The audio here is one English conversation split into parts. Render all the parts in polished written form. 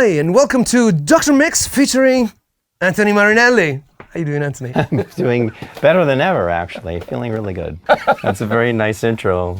Hi, and welcome to Dr. Mix featuring Anthony Marinelli. How you doing, Anthony? I'm doing better than ever, actually. Feeling really good. That's a very nice intro.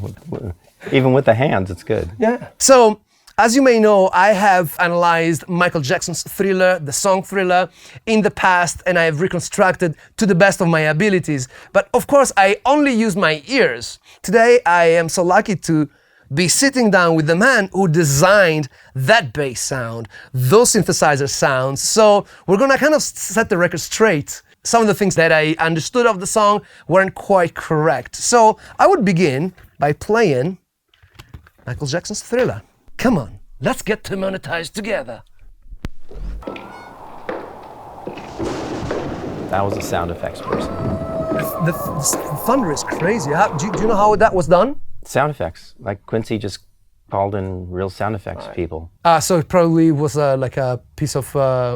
Even with the hands, it's good. Yeah. So, as you may know, I have analyzed Michael Jackson's Thriller, the song Thriller, in the past, and I have reconstructed to the best of my abilities. But of course, I only use my ears. Today, I am so lucky to be sitting down with the man who designed that bass sound, those synthesizer sounds. So we're gonna kind of set the record straight. Some of the things that I understood of the song weren't quite correct. So I would begin by playing Michael Jackson's Thriller. Come on, let's get demonetized together. That was a sound effects person. The thunder is crazy. Do you know how that was done? Sound effects. Like Quincy just called in real sound effects people. So it probably was like a piece of...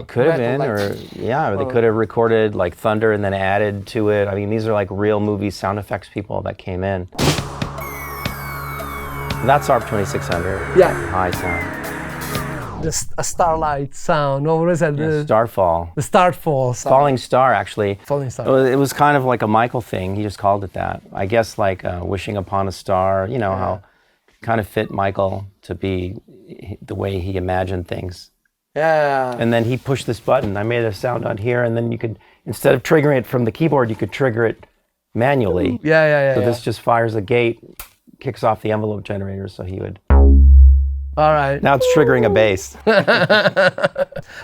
Could have been, or they could have recorded like thunder and then added to it. I mean, these are like real movie sound effects people that came in. That's ARP 2600. Yeah. High sound. A starlight sound. What is that? Starfall. The starfall. Falling Star, actually. Falling Star. It was kind of like a Michael thing. He just called it that. I guess like Wishing Upon a Star, you know, how kind of fit Michael to be the way he imagined things. Yeah. And then he pushed this button. I made a sound on here, and then you could, instead of triggering it from the keyboard, you could trigger it manually. Yeah. So this just fires a gate, kicks off the envelope generator, so he would... All right. Now it's triggering a bass.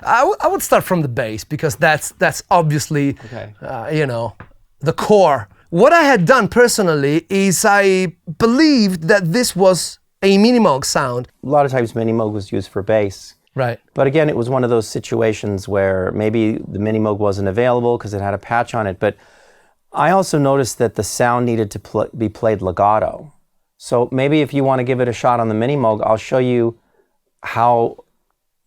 I would start from the bass because that's obviously, the core. What I had done personally is I believed that this was a Minimoog sound. A lot of times Minimoog was used for bass. Right. But again, it was one of those situations where maybe the Minimoog wasn't available because it had a patch on it. But I also noticed that the sound needed to be played legato. So maybe if you want to give it a shot on the Minimoog, I'll show you how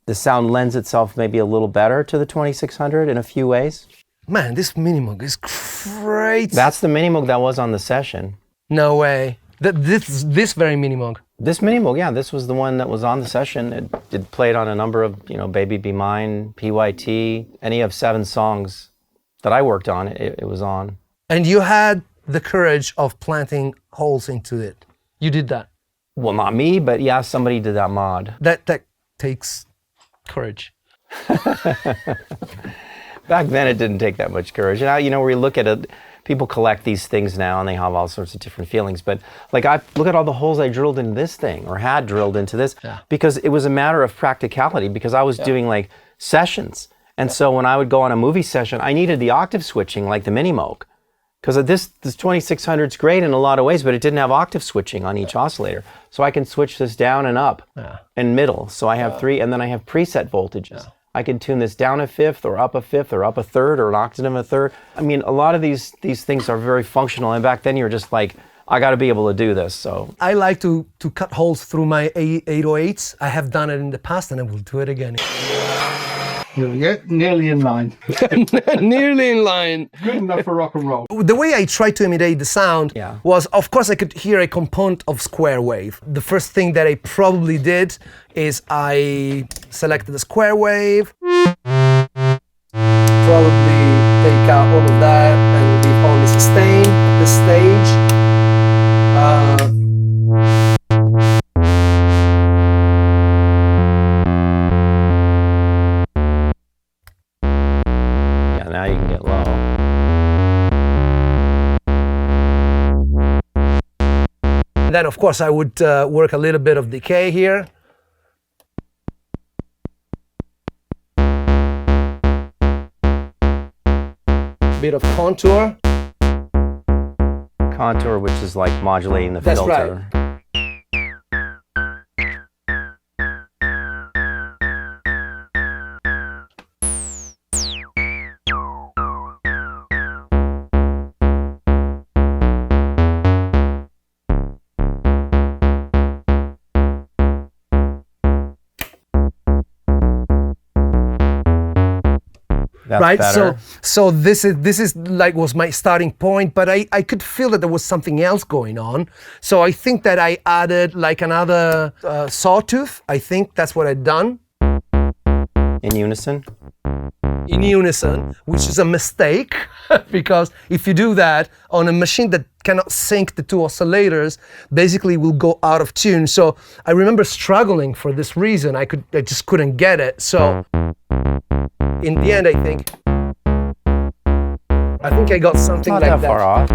the sound lends itself maybe a little better to the 2600 in a few ways. Man, this Minimoog is great. That's the Minimoog that was on the session. No way. This very Minimoog. This Minimoog, yeah, this was the one that was on the session. It played on a number of, Baby Be Mine, PYT, any of 7 songs that I worked on, it was on. And you had the courage of planting holes into it. You did that. Well, not me, but yeah, somebody did that mod. That takes courage. Back then, it didn't take that much courage. Now, where you look at it, people collect these things now, and they have all sorts of different feelings. But like, look at all the holes I drilled into this thing, or had drilled into this, because it was a matter of practicality. Because I was doing like sessions, and so when I would go on a movie session, I needed the octave switching like the Minimoog. Because this 2600 is great in a lot of ways, but it didn't have octave switching on each oscillator. So I can switch this down and up and middle. So I have 3, and then I have preset voltages. I can tune this down a fifth, or up a fifth, or up a third, or an octave a third. I mean, a lot of these things are very functional. And back then, you're just like, I got to be able to do this. So I like to cut holes through my 808s. I have done it in the past, and I will do it again. Yeah, nearly in line. Nearly in line. Good enough for rock and roll. The way I tried to imitate the sound was, of course, I could hear a component of square wave. The first thing that I probably did is I selected the square wave. Probably take out all of that and leave only sustain at this stage. now you can get low. Then, of course, I would work a little bit of decay here. Bit of contour. Contour, which is like modulating the That's filter. Right. That's right, better. so this is like was my starting point, but I could feel that there was something else going on. So I think that I added like another sawtooth. I think that's what I'd done. in unison. in unison, which is a mistake, because if you do that on a machine that cannot sync the two oscillators, basically will go out of tune. So I remember struggling for this reason. I just couldn't get it. So in the end, I think I got something Not like that that. far off.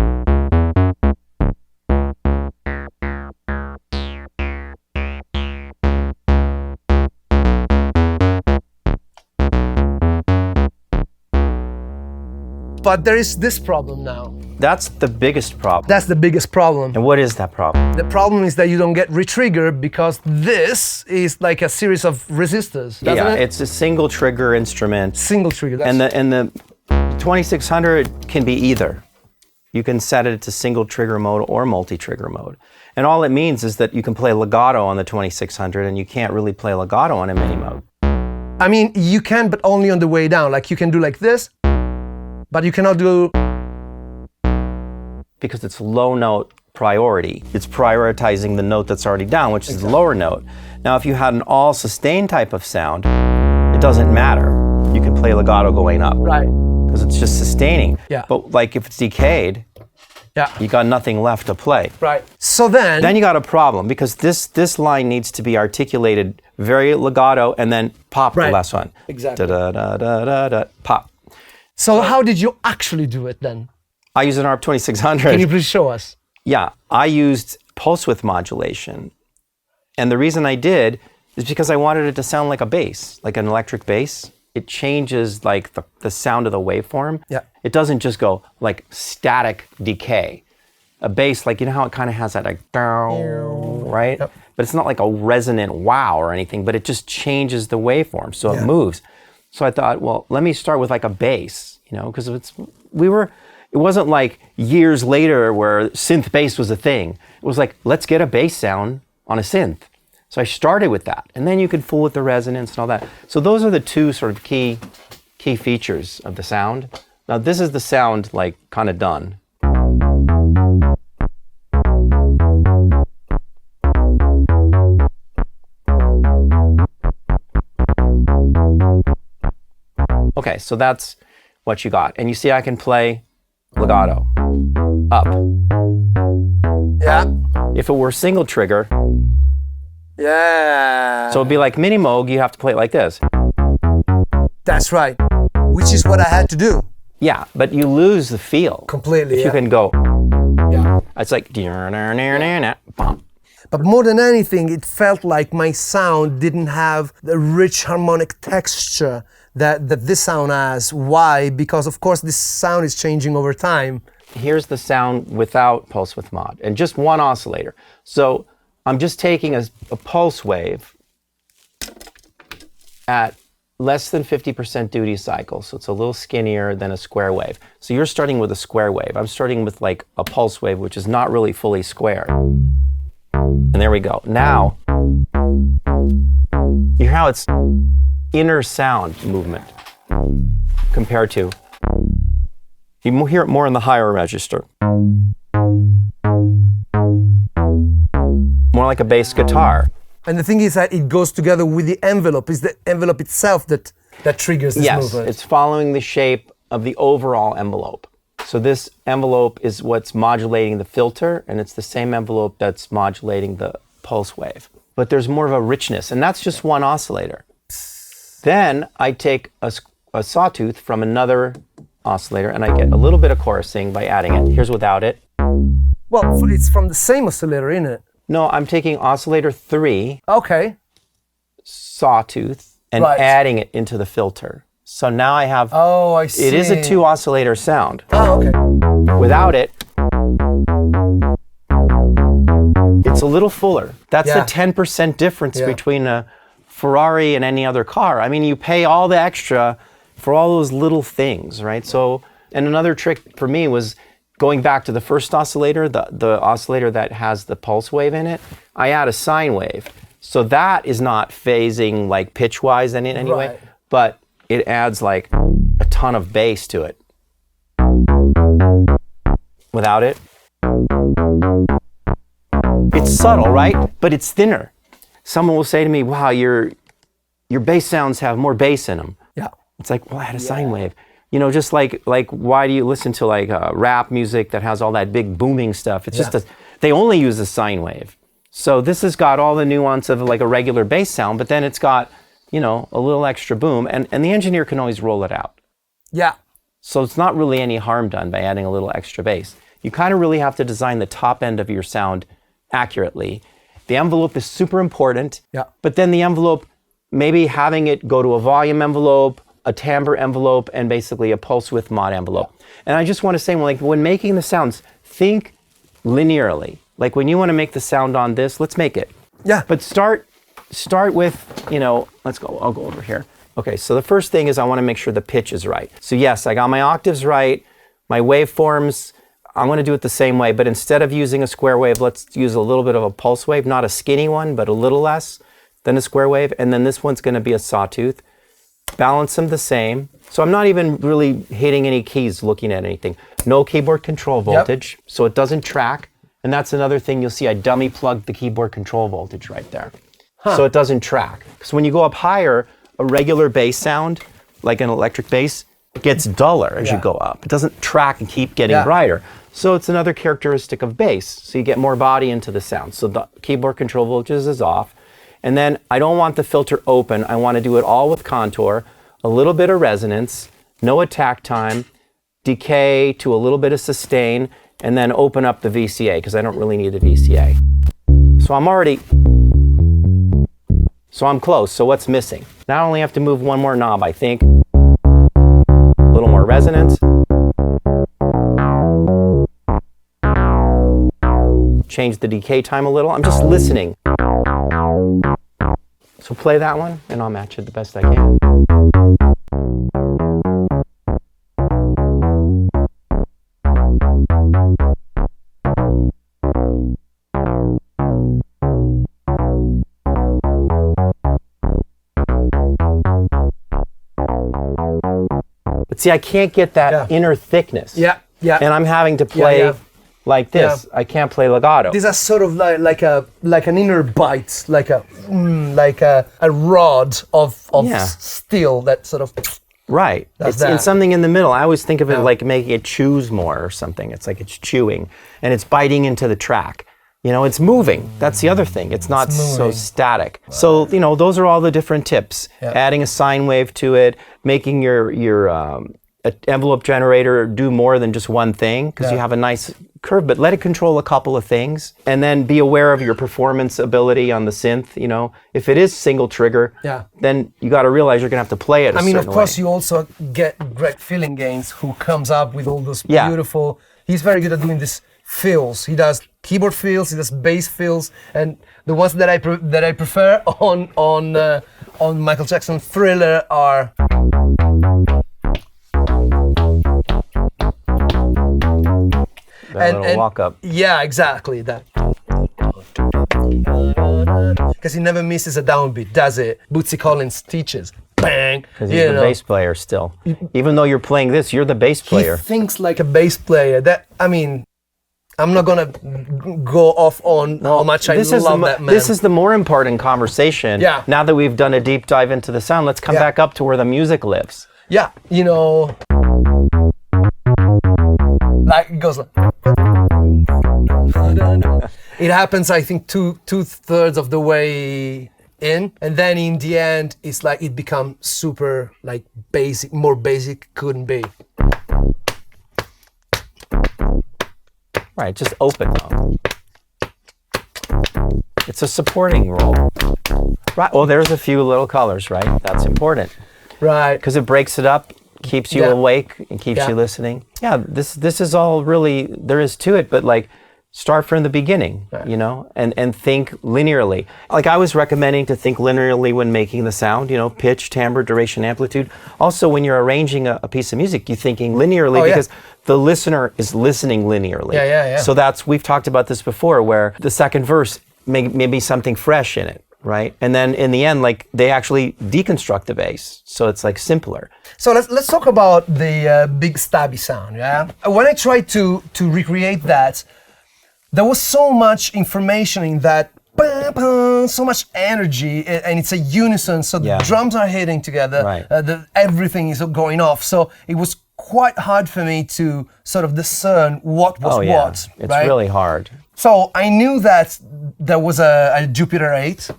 But there is this problem now. That's the biggest problem. That's the biggest problem. And what is that problem? The problem is that you don't get re-triggered because this is like a series of resistors, doesn't Yeah, it? it's a single trigger instrument. Single trigger. That's And the 2600 can be either. You can set it to single trigger mode or multi-trigger mode. And all it means is that you can play legato on the 2600 and you can't really play legato on a mini mode. I mean, you can, but only on the way down. Like you can do like this, but you cannot do. Because it's low note priority. It's prioritizing the note that's already down, which is the lower note. Now, if you had an all sustain type of sound, it doesn't matter. You can play legato going up. Right. Because it's just sustaining. Yeah. But like if it's decayed, Yeah. you got nothing left to play. Right. So then You got a problem because this line needs to be articulated very legato and then pop Right. the last one. Exactly. Da, da, da, da, da, da, pop. So how did you actually do it then? I use an ARP 2600. Can you please show us? Yeah, I used pulse width modulation. And the reason I did is because I wanted it to sound like a bass, like an electric bass. It changes like the sound of the waveform. Yeah. It doesn't just go like static decay. A bass, like, you know how it kind of has that like, right? Yep. But it's not like a resonant wow or anything, but it just changes the waveform, so Yeah. it moves. So I thought, well, let me start with like a bass, you know, because it wasn't like years later where synth bass was a thing. It was like, let's get a bass sound on a synth. So I started with that, and then you could fool with the resonance and all that. So those are the two sort of key features of the sound. Now this is the sound like kind of done. Okay, so that's what you got. And you see I can play legato, up. Yeah. If it were single trigger, Yeah. so it'd be like mini moog, you have to play it like this. That's right. Which is what I had to do. Yeah, but you lose the feel. Completely, If yeah. you can go, Yeah. it's like, bump. But more than anything, it felt like my sound didn't have the rich harmonic texture that this sound has. Why? Because of course this sound is changing over time. Here's the sound without pulse width mod, and just one oscillator. So I'm just taking a pulse wave at less than 50% duty cycle, so it's a little skinnier than a square wave. So you're starting with a square wave. I'm starting with like a pulse wave, which is not really fully square. And there we go. Now, you hear how it's inner sound movement compared to, you hear it more in the higher register. More like a bass guitar. And the thing is that it goes together with the envelope. It's the envelope itself that triggers this Yes, movement. it's following the shape of the overall envelope. So this envelope is what's modulating the filter, and it's the same envelope that's modulating the pulse wave. But there's more of a richness, and that's just one oscillator. Then I take a sawtooth from another oscillator, and I get a little bit of chorusing by adding it. Here's without it. Well, it's from the same oscillator, isn't it? No, I'm taking oscillator 3, Okay. sawtooth, and Right. adding it into the filter. So now I have, Oh, I see. it is a 2 oscillator sound. Oh, okay. Without it, it's a little fuller. That's Yeah. the 10% difference Yeah. between a Ferrari and any other car. I mean, you pay all the extra for all those little things, right? So, and another trick for me was going back to the first oscillator, the oscillator that has the pulse wave in it, I add a sine wave. So that is not phasing like pitch-wise in any way, Right. but it adds like a ton of bass to it. Without it, it's subtle, right? But it's thinner. Someone will say to me, wow, your bass sounds have more bass in them. Yeah. It's like, well, I had a sine wave. You know, just like why do you listen to like rap music that has all that big booming stuff? It's just they only use a sine wave. So this has got all the nuance of like a regular bass sound, but then it's got, you know, a little extra boom, and the engineer can always roll it out. Yeah. So it's not really any harm done by adding a little extra bass. You kind of really have to design the top end of your sound accurately. The envelope is super important, but then the envelope, maybe having it go to a volume envelope, a timbre envelope, and basically a pulse width mod envelope. And I just want to say, like, when making the sounds, think linearly. Like when you want to make the sound on this, let's make it. Yeah. But start with, you know, I'll go over here. Okay, so the first thing is I want to make sure the pitch is right. So yes, I got my octaves right, my waveforms, I'm going to do it the same way, but instead of using a square wave, let's use a little bit of a pulse wave, not a skinny one, but a little less than a square wave, and then this one's going to be a sawtooth. Balance them the same. So I'm not even really hitting any keys, looking at anything. No keyboard control voltage, so it doesn't track, and that's another thing you'll see. I dummy plugged the keyboard control voltage right there. So it doesn't track. Because when you go up higher, a regular bass sound, like an electric bass, gets duller as you go up. It doesn't track and keep getting brighter. So it's another characteristic of bass. So you get more body into the sound. So the keyboard control voltage is off. And then I don't want the filter open. I want to do it all with contour, a little bit of resonance, no attack time, decay to a little bit of sustain, and then open up the VCA, because I don't really need the VCA. So I'm close. So what's missing? Now I only have to move one more knob, I think. A little more resonance. Change the decay time a little. I'm just listening. So play that one, and I'll match it the best I can. But see, I can't get that inner thickness. Yeah. And I'm having to play like this. I can't play legato. These are sort of like an inner bite, like a rod of steel that sort of. Right. It's in something in the middle. I always think of it like making it chews more or something. It's like it's chewing and it's biting into the track. You know, it's moving. That's the other thing. It's not so static. Right. So, you know, those are all the different tips. Yep. Adding a sine wave to it, making your envelope generator do more than just one thing, because you have a nice curve, but let it control a couple of things, and then be aware of your performance ability on the synth. You know, if it is single trigger, then you got to realize you're gonna have to play it. Of course, you also get Greg Feeling Gaines, who comes up with all those beautiful. He's very good at doing this fills. He does keyboard fills, he does bass fills, and the ones that I prefer on Michael Jackson Thriller are. That little walk up. Yeah, exactly that. Because he never misses a downbeat, does it? Bootsy Collins teaches. Bang! Because he's the bass player still. Even though you're playing this, you're the bass player. He thinks like a bass player. I'm not gonna go off on how much I love that man. This is the more important conversation. Yeah. Now that we've done a deep dive into the sound, let's come back up to where the music lives. Yeah, you know, like it goes like. It happens, I think, two-thirds of the way in, and then in the end, it's like it becomes super like basic, more basic couldn't be. Right, just open though. It's a supporting role. Right. Well, there's a few little colors, right? That's important. Right. Because it breaks it up, keeps you awake, and keeps you listening. Yeah, this is all really there is to it, but like start from the beginning, you know, and think linearly. Like I was recommending to think linearly when making the sound, you know, pitch, timbre, duration, amplitude. Also, when you're arranging a piece of music, you're thinking linearly because the listener is listening linearly. Yeah. So we've talked about this before, where the second verse may be something fresh in it, right? And then in the end, like they actually deconstruct the bass, so it's like simpler. So let's talk about the big stabby sound. Yeah. When I tried to recreate that, there was so much information in that so much energy, and it's a unison, so the drums are hitting together, everything is going off, so it was quite hard for me to sort of discern what was what. It's really hard. So I knew that there was a Jupiter 8.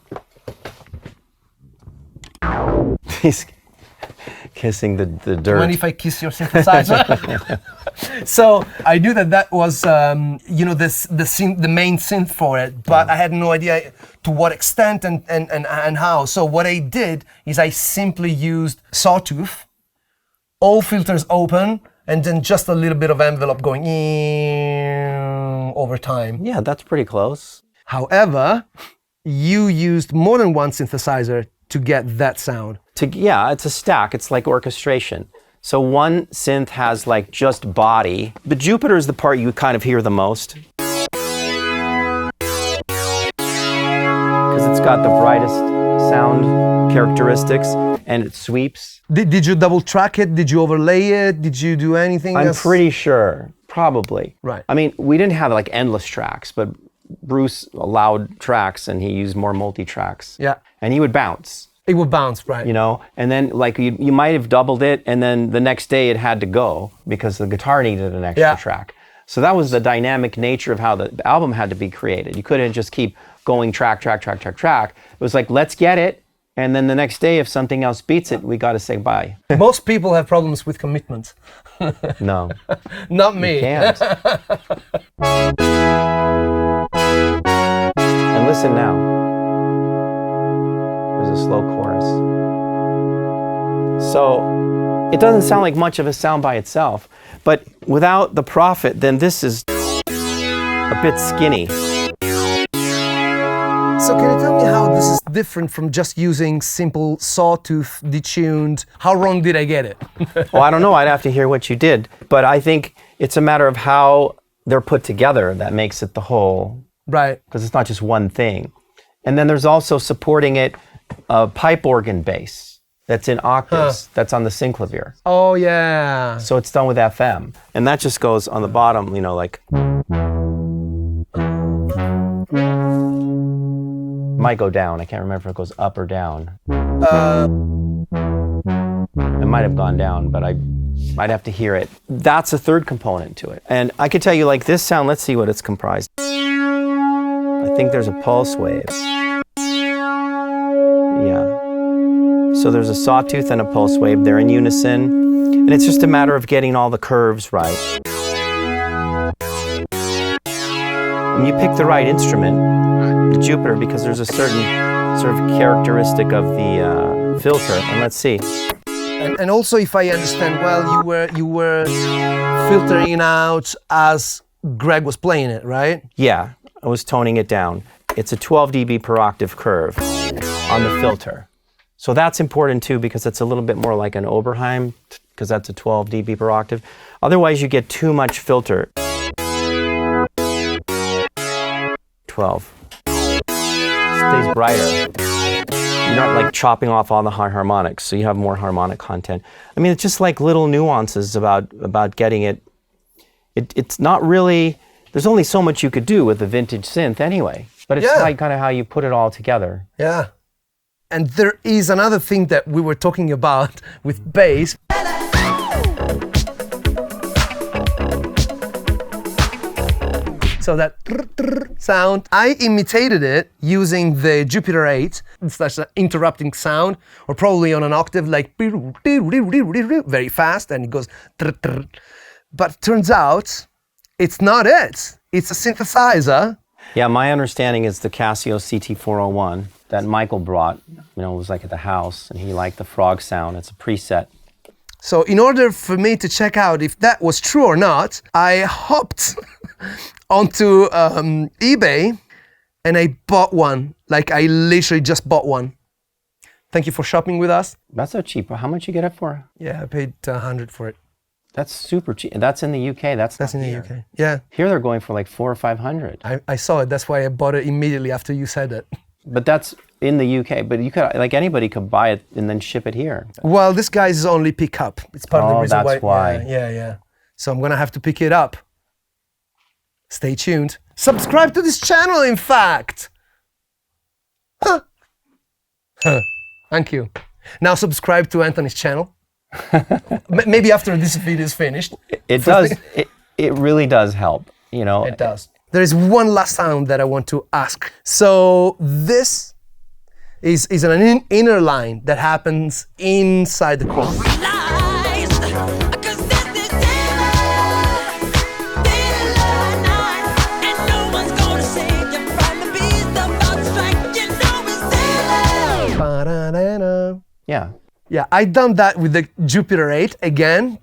He's kissing the dirt. What if I kiss your synthesizer? So I knew that was, you know, the main synth for it, but I had no idea to what extent and how. So what I did is I simply used sawtooth, all filters open, and then just a little bit of envelope going over time. Yeah, that's pretty close. However, you used more than one synthesizer to get that sound. Yeah, it's a stack. It's like orchestration. So one synth has like just body. The Jupiter is the part you kind of hear the most. Because it's got the brightest sound characteristics and it sweeps. Did you double track it? Did you overlay it? Did you do anything I'm else? pretty sure, probably. Right. I mean, we didn't have like endless tracks, but Bruce allowed tracks and he used more multi-tracks. Yeah. And he would bounce. It would bounce, right. You know, and then like you might have doubled it and then the next day it had to go because the guitar needed an extra track. So that was the dynamic nature of how the album had to be created. You couldn't just keep going track. It was like, let's get it. And then the next day, if something else beats it, we got to say bye. Most people have problems with commitment. No. Not me. You can't. And listen now. There's a slow chorus. So it doesn't sound like much of a sound by itself, but without the Prophet, then this is a bit skinny. So can you tell me how this is different from just using simple sawtooth detuned? How wrong did I get it? Well, I don't know. I'd have to hear what you did, but I think it's a matter of how they're put together that makes it the whole. Right. Because it's not just one thing. And then there's also supporting it a pipe organ bass that's in octaves, that's on the synclavier. Oh, yeah. So it's done with FM. And that just goes on the bottom, you know, like. Might go down. I can't remember if it goes up or down. It might have gone down, but I might have to hear it. That's a third component to it. And I could tell you like this sound, let's see what it's comprised. I think there's a pulse wave. Yeah. So there's a sawtooth and a pulse wave. They're in unison. And it's just a matter of getting all the curves right. And you pick the right instrument, the Jupiter, because there's a certain sort of characteristic of the filter. And let's see. And also, if I understand well, you were filtering out as Greg was playing it, right? Yeah, I was toning it down. It's a 12 dB per octave curve on the filter. So that's important too because it's a little bit more like an Oberheim because that's a 12 dB per octave. Otherwise you get too much filter. 12. Stays brighter. You're not like chopping off all the high harmonics, so you have more harmonic content. I mean, it's just like little nuances about getting it. It's not really, there's only so much you could do with a vintage synth anyway. But it's like kind of how you put it all together. Yeah. And there is another thing that we were talking about with bass. So that sound, I imitated it using the Jupiter 8. It's such an interrupting sound, or probably on an octave like very fast, and it goes. But it turns out it's not it. It's a synthesizer. Yeah, my understanding is the Casio CT401 that Michael brought. You know, it was like at the house, and he liked the frog sound. It's a preset. So in order for me to check out if that was true or not, I hopped onto eBay and I bought one. Like I literally just bought one. Thank you for shopping with us. That's so cheap. How much you get it for? Yeah, I paid 100 for it. That's super cheap. That's in the UK. That's in the UK. Yeah. Here they're going for like 400 or 500. I saw it. That's why I bought it immediately after you said it. But that's in the UK. But you could, like anybody could buy it and then ship it here. Well, this guy's only pick up. It's part of the reason that's why. Yeah. So I'm gonna have to pick it up. Stay tuned. Subscribe to this channel, in fact. Thank you. Now subscribe to Anthony's channel. Maybe after this video is finished. It does. It really does help. You know. It does. There is one last sound that I want to ask. So this is an inner line that happens inside the chord. Yeah. Yeah, I done that with the Jupiter 8 again,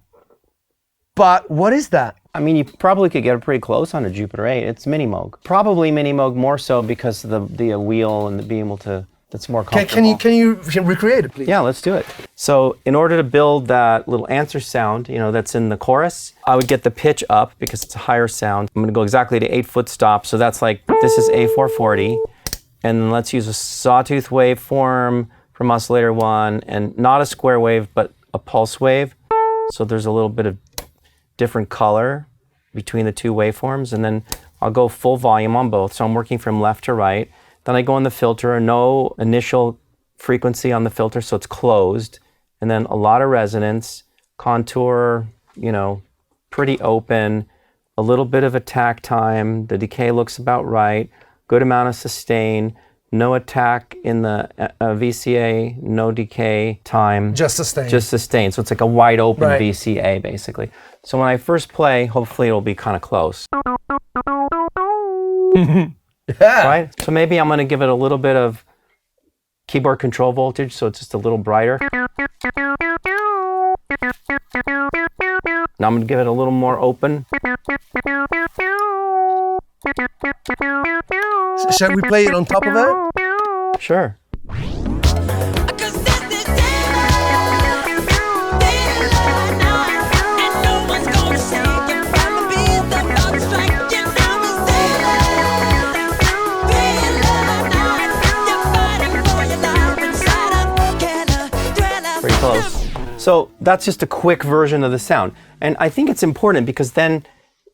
but what is that? I mean, you probably could get pretty close on a Jupiter 8. It's Mini Moog. Probably Mini Moog more so because of the wheel and being able to, that's more comfortable. Can you recreate it, please? Yeah, let's do it. So in order to build that little answer sound, you know, that's in the chorus, I would get the pitch up because it's a higher sound. I'm gonna go exactly to 8-foot stop. So that's like, this is A440. And then let's use a sawtooth waveform from oscillator 1, and not a square wave, but a pulse wave. So there's a little bit of different color between the two waveforms, and then I'll go full volume on both. So I'm working from left to right. Then I go on the filter, no initial frequency on the filter, so it's closed. And then a lot of resonance, contour, you know, pretty open, a little bit of attack time, the decay looks about right, good amount of sustain, no attack in the VCA, no decay time. Just sustain. Just sustain. So it's like a wide open VCA basically. So when I first play, hopefully it'll be kind of close. Yeah. Right? So maybe I'm going to give it a little bit of keyboard control voltage so it's just a little brighter. Now I'm going to give it a little more open. Shall we play it on top of it? Sure. Pretty close. So that's just a quick version of the sound. And I think it's important because then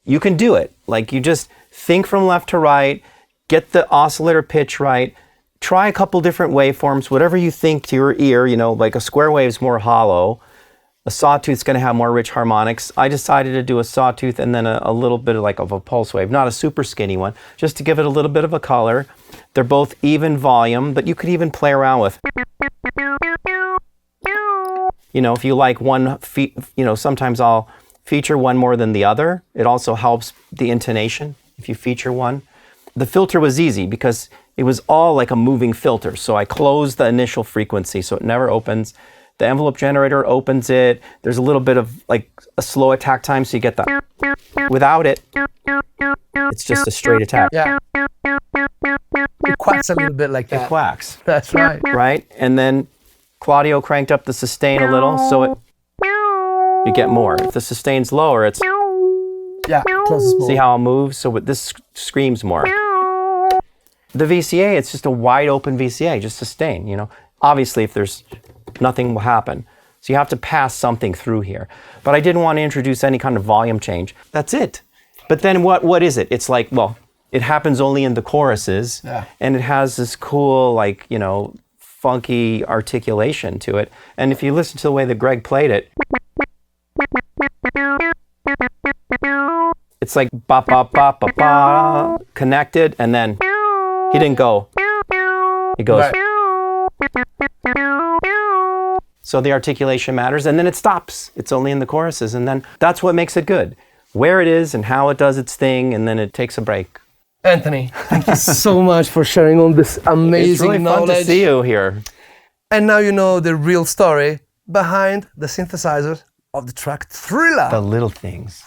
you can do it. Like you just think from left to right, get the oscillator pitch right, try a couple different waveforms, whatever you think to your ear, you know, like a square wave is more hollow, a sawtooth's gonna have more rich harmonics. I decided to do a sawtooth and then a little bit of a pulse wave, not a super skinny one, just to give it a little bit of a color. They're both even volume, but you could even play around with. You know, if you like one, you know, sometimes I'll feature one more than the other. It also helps the intonation if you feature one. The filter was easy because it was all like a moving filter. So I closed the initial frequency so it never opens. The envelope generator opens it. There's a little bit of like a slow attack time so you get that. Without it, it's just a straight attack. Yeah. It quacks a little bit like that. It quacks. That's right. Right? And then Claudio cranked up the sustain a little so you get more. If the sustain's lower, it's... Yeah, closes more. See how it moves? So this screams more. The VCA, it's just a wide open VCA, just sustain, you know. Obviously, if there's nothing will happen. So you have to pass something through here. But I didn't want to introduce any kind of volume change. That's it. But then what is it? It's like, well, it happens only in the choruses. Yeah. And it has this cool, like, you know, funky articulation to it. And if you listen to the way that Greg played it, it's like ba ba ba ba ba connected, and then he didn't go. He goes. Right. So the articulation matters, and then it stops. It's only in the choruses, and then that's what makes it good. Where it is and how it does its thing, and then it takes a break. Anthony, thank you so much for sharing all this amazing It's really knowledge. fun to see you here. And now you know the real story behind the synthesizers of the track Thriller. The little things.